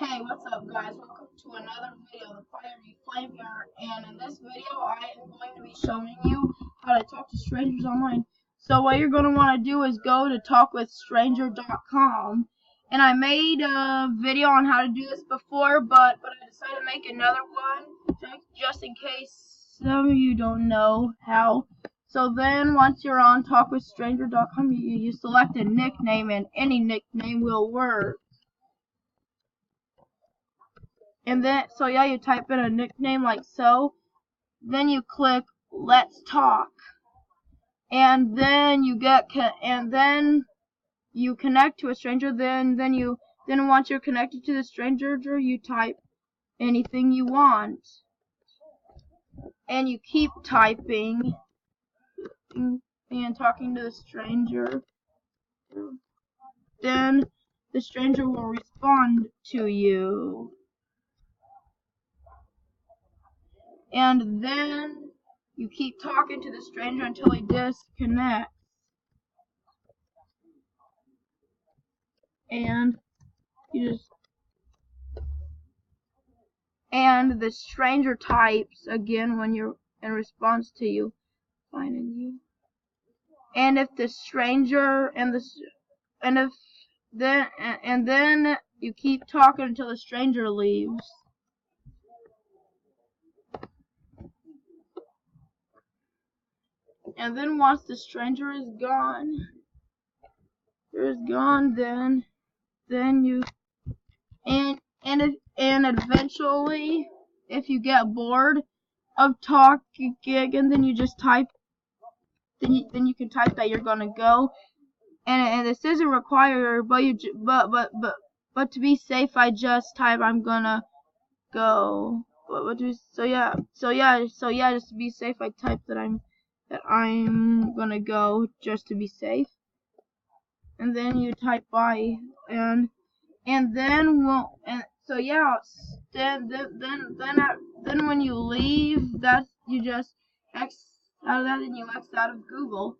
Hey, what's up guys? Welcome to another video, the Fiery Flame here, and in this video I am going to be showing you how to talk to strangers online. So what you're going to want to do is go to talkwithstranger.com, and I made a video on how to do this before, but I decided to make another one just in case some of you don't know how. So then once you're on talkwithstranger.com, you select a nickname, and any nickname will work. And then, so yeah, you type in a nickname like so. Then you click Let's Talk, and then you connect to a stranger. Then once you're connected to the stranger, you type anything you want, and you keep typing and talking to the stranger. Then the stranger will respond to you. And then you keep talking to the stranger until he disconnects. And the stranger types again when you're in response to you, finding you. And if the stranger then you keep talking until the stranger leaves. And then once the stranger is gone, then you and eventually, if you get bored of talking again, then you just type. Then you can type that you're gonna go, and this isn't required, but to be safe, I just type I'm gonna go. So yeah, just to be safe, I type that I'm gonna go, just to be safe. And then you type bye, and then so yeah, then when you leave, that you just X out of that, and you X out of Google.